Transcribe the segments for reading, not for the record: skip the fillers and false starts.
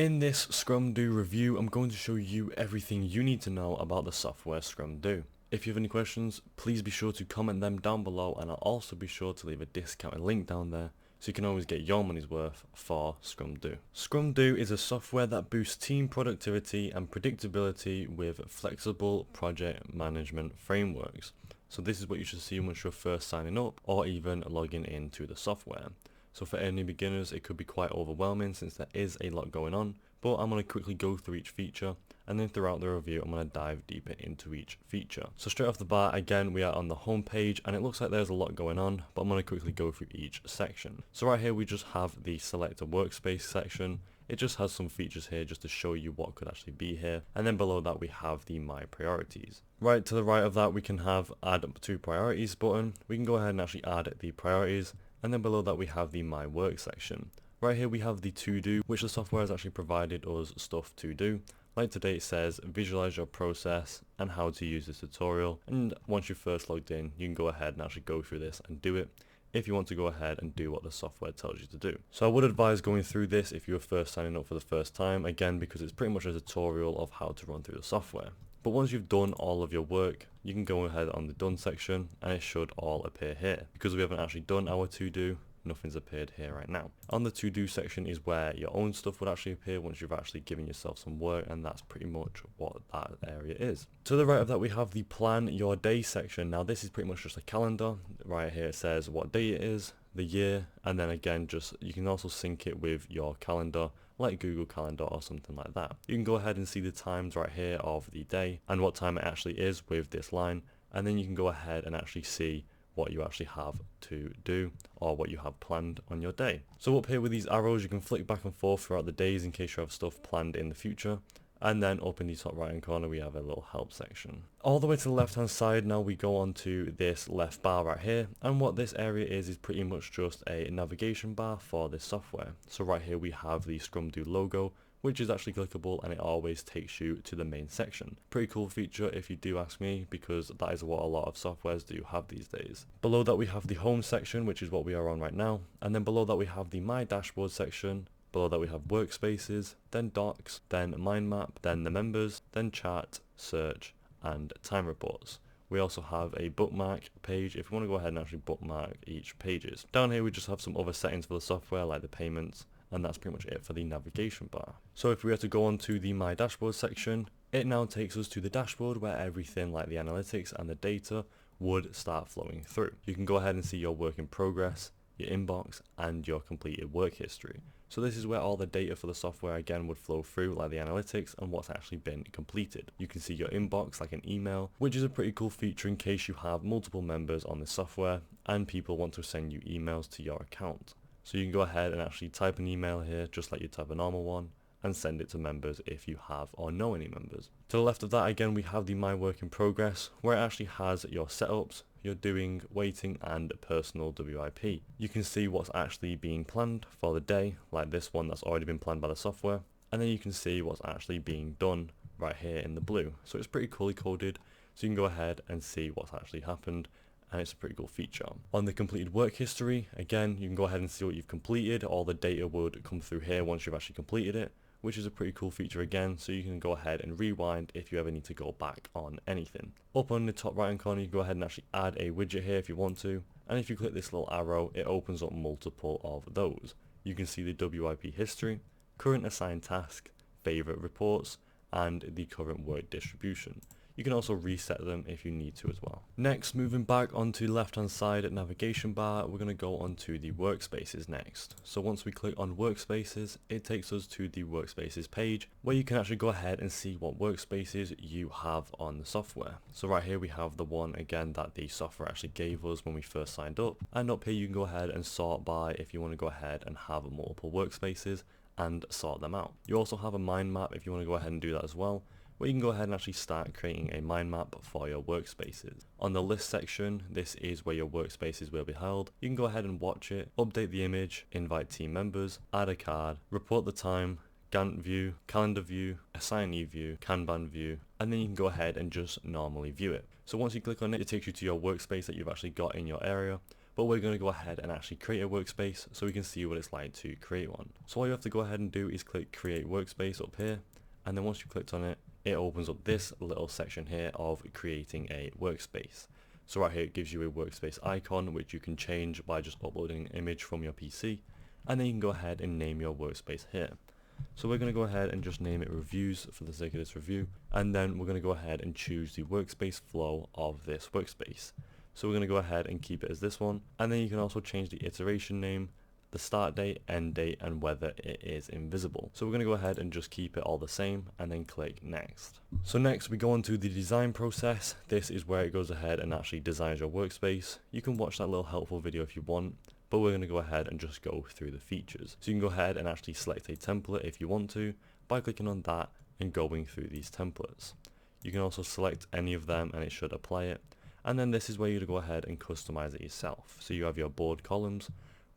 In this Scrumdo review, I'm going to show you everything you need to know about the software Scrumdo. If you have any questions, please be sure to comment them down below, and I'll also be sure to leave a discounted link down there so you can always get your money's worth for Scrumdo. Scrumdo is a software that boosts team productivity and predictability with flexible project management frameworks. So this is what you should see once you're first signing up or even logging into the software. So for any beginners, it could be quite overwhelming since there is a lot going on, but I'm going to quickly go through each feature, and then throughout the review I'm going to dive deeper into each feature. So straight off the bat, again, we are on the home page, and it looks like there's a lot going on, but I'm going to quickly go through each section. So right here we just have the select a workspace section. It just has some features here just to show you what could actually be here, and then below that we have the my priorities. Right to the right of that we can have add to priorities button. We can go ahead and actually add the priorities, and then below that we have the my work section. Right here we have the to do, which the software has actually provided us stuff to do. Like today it says visualize your process and how to use this tutorial, and once you're first logged in you can go ahead and actually go through this and do it if you want to go ahead and do what the software tells you to do. So I would advise going through this if you were first signing up for the first time, again because it's pretty much a tutorial of how to run through the software. But once you've done all of your work, you can go ahead on the done section and it should all appear here. Because we haven't actually done our to do, nothing's appeared here right now. On the to do section is where your own stuff would actually appear once you've actually given yourself some work, and that's pretty much what that area is. To the right of that we have the plan your day section. Now this is pretty much just a calendar. Right here it says what day it is, the year, and then again just you can also sync it with your calendar like Google Calendar or something like that. You can go ahead and see the times right here of the day and what time it actually is with this line, and then you can go ahead and actually see what you actually have to do or what you have planned on your day. So up here with these arrows you can flick back and forth throughout the days in case you have stuff planned in the future. And then up in the top right hand corner we have a little help section. All the way to the left hand side now we go on to this left bar right here, and what this area is pretty much just a navigation bar for this software. So right here we have the Scrumdo logo, which is actually clickable and it always takes you to the main section. Pretty cool feature if you do ask me, because that is what a lot of softwares do have these days. Below that we have the home section, which is what we are on right now, and then below that we have the my dashboard section. Below that we have workspaces, then docs, then mind map, then the members, then chat, search, and time reports. We also have a bookmark page if you want to go ahead and actually bookmark each pages. Down here we just have some other settings for the software like the payments, and that's pretty much it for the navigation bar. So if we were to go on to the my dashboard section, it now takes us to the dashboard where everything like the analytics and the data would start flowing through. You can go ahead and see your work in progress, your inbox, and your completed work history. So this is where all the data for the software again would flow through, like the analytics and what's actually been completed. You can see your inbox like an email, which is a pretty cool feature in case you have multiple members on the software and people want to send you emails to your account. So you can go ahead and actually type an email here just like you type a normal one and send it to members if you have or know any members. To the left of that again we have the my work in progress, where it actually has your setups, your doing, waiting, and personal WIP. You can see what's actually being planned for the day, like this one that's already been planned by the software, and then you can see what's actually being done right here in the blue. So it's pretty coolly coded, so you can go ahead and see what's actually happened, and it's a pretty cool feature. On the completed work history, again you can go ahead and see what you've completed. All the data would come through here once you've actually completed it, which is a pretty cool feature again, so you can go ahead and rewind if you ever need to go back on anything. Up on the top right hand corner you can go ahead and actually add a widget here if you want to, and if you click this little arrow it opens up multiple of those. You can see the WIP history, current assigned task, favorite reports, and the current work distribution. You can also reset them if you need to as well. Next, moving back onto the left hand side at navigation bar, we're going to go onto the workspaces next. So once we click on workspaces, it takes us to the workspaces page where you can actually go ahead and see what workspaces you have on the software. So right here we have the one again that the software actually gave us when we first signed up, and up here you can go ahead and sort by if you want to go ahead and have multiple workspaces and sort them out. You also have a mind map if you want to go ahead and do that as well, where you can go ahead and actually start creating a mind map for your workspaces. On the list section, this is where your workspaces will be held. You can go ahead and watch it, update the image, invite team members, add a card, report the time, Gantt view, calendar view, assignee view, Kanban view, and then you can go ahead and just normally view it. So once you click on it, it takes you to your workspace that you've actually got in your area, but we're going to go ahead and actually create a workspace so we can see what it's like to create one. So all you have to go ahead and do is click create workspace up here, and then once you've clicked on it, it opens up this little section here of creating a workspace. So right here it gives you a workspace icon which you can change by just uploading an image from your PC, and then you can go ahead and name your workspace here. So we're going to go ahead and just name it reviews for the sake of this review, and then we're going to go ahead and choose the workspace flow of this workspace. So we're going to go ahead and keep it as this one, and then you can also change the iteration name, the start date, end date, and whether it is invisible. So we're going to go ahead and just keep it all the same and then click next. So next we go on to the design process. This is where it goes ahead and actually designs your workspace. You can watch that little helpful video if you want, but we're going to go ahead and just go through the features. So you can go ahead and actually select a template if you want to by clicking on that and going through these templates. You can also select any of them and it should apply it. And then this is where you go ahead and customize it yourself. So you have your board columns,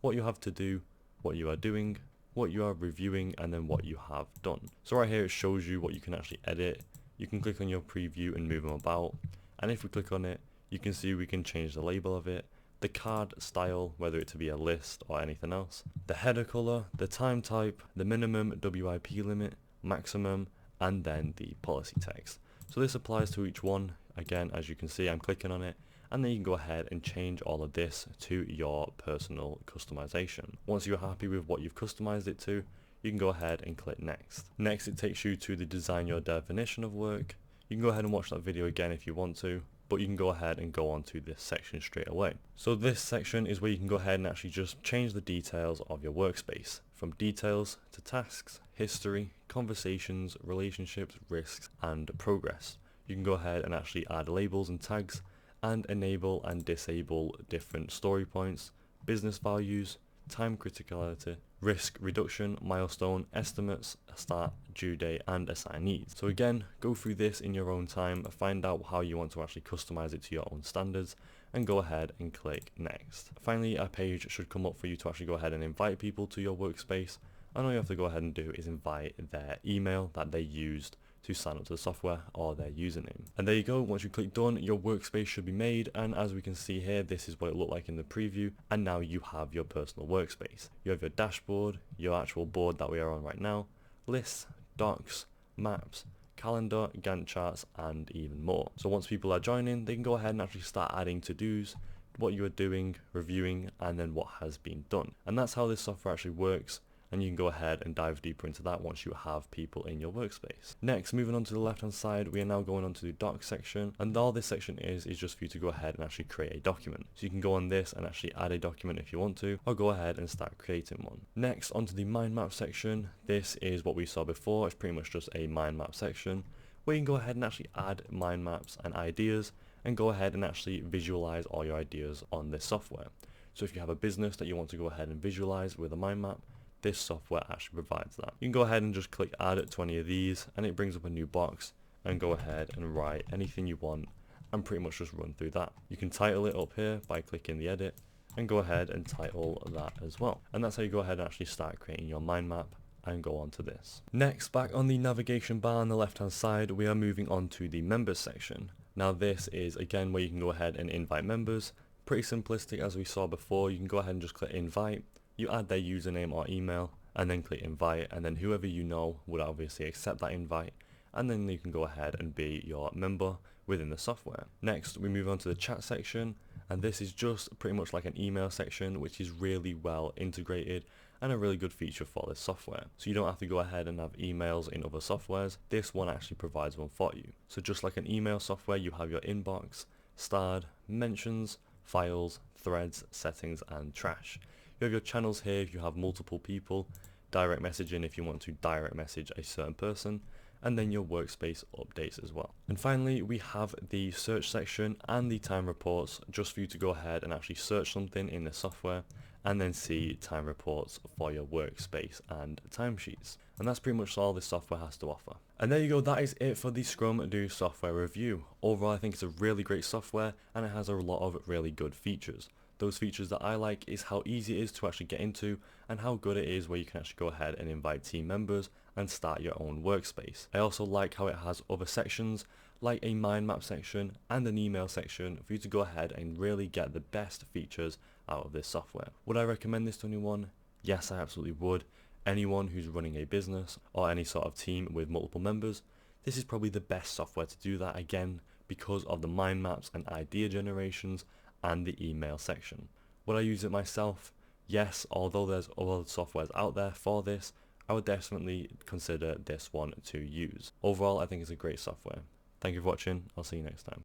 what you have to do, what you are doing, what you are reviewing, and then what you have done. So right here it shows you what you can actually edit. You can click on your preview and move them about. And if we click on it, you can see we can change the label of it, the card style, whether it to be a list or anything else, the header color, the time type, the minimum WIP limit, maximum, and then the policy text. So this applies to each one. Again, as you can see, I'm clicking on it, and then you can go ahead and change all of this to your personal customization. Once you're happy with what you've customized it to, you can go ahead and click next. Next, it takes you to the design your definition of work. You can go ahead and watch that video again if you want to, but you can go ahead and go on to this section straight away. So this section is where you can go ahead and actually just change the details of your workspace, from details to tasks, history, conversations, relationships, risks, and progress. You can go ahead and actually add labels and tags, and enable and disable different story points, business values, time criticality, risk reduction, milestone, estimates, start, due date, and assignees. So again, go through this in your own time, find out how you want to actually customize it to your own standards, and go ahead and click next. Finally, a page should come up for you to actually go ahead and invite people to your workspace, and all you have to go ahead and do is invite their email that they used to sign up to the software, or their username. And there you go. Once you click done, your workspace should be made, and as we can see here, this is what it looked like in the preview, and now you have your personal workspace. You have your dashboard, your actual board that we are on right now, lists, docs, maps, calendar, Gantt charts, and even more. So once people are joining, they can go ahead and actually start adding to-dos, what you are doing, reviewing, and then what has been done. And that's how this software actually works, and you can go ahead and dive deeper into that once you have people in your workspace. Next, moving on to the left hand side, we are now going on to the docs section, and all this section is just for you to go ahead and actually create a document. So you can go on this and actually add a document if you want to, or go ahead and start creating one. Next, onto the mind map section. This is what we saw before. It's pretty much just a mind map section where you can go ahead and actually add mind maps and ideas, and go ahead and actually visualize all your ideas on this software. So if you have a business that you want to go ahead and visualize with a mind map, this software actually provides that. You can go ahead and just click add to any of these, and it brings up a new box, and go ahead and write anything you want and pretty much just run through that. You can title it up here by clicking the edit, and go ahead and title that as well. And that's how you go ahead and actually start creating your mind map and go on to this. Next, back on the navigation bar on the left hand side, we are moving on to the members section. Now this is again where you can go ahead and invite members. Pretty simplistic as we saw before. You can go ahead and just click invite. You add their username or email, and then click invite, and then whoever you know would obviously accept that invite, and then you can go ahead and be your member within the software. Next, we move on to the chat section, and this is just pretty much like an email section, which is really well integrated and a really good feature for this software. So you don't have to go ahead and have emails in other softwares. This one actually provides one for you. So just like an email software, you have your inbox, starred, mentions, files, threads, settings, and trash. You have your channels here if you have multiple people, direct messaging if you want to direct message a certain person, and then your workspace updates as well. And finally, we have the search section and the time reports, just for you to go ahead and actually search something in the software and then see time reports for your workspace and timesheets. And that's pretty much all this software has to offer. And there you go, that is it for the Scrumdo software review. Overall, I think it's a really great software, and it has a lot of really good features. Those features that I like is how easy it is to actually get into, and how good it is where you can actually go ahead and invite team members and start your own workspace. I also like how it has other sections like a mind map section and an email section for you to go ahead and really get the best features out of this software. Would I recommend this to anyone? Yes, I absolutely would. Anyone who's running a business or any sort of team with multiple members, this is probably the best software to do that, again, because of the mind maps and idea generations and the email section. Would I use it myself? Yes, although there's other softwares out there for this, I would definitely consider this one to use. Overall, I think it's a great software. Thank you for watching. I'll see you next time.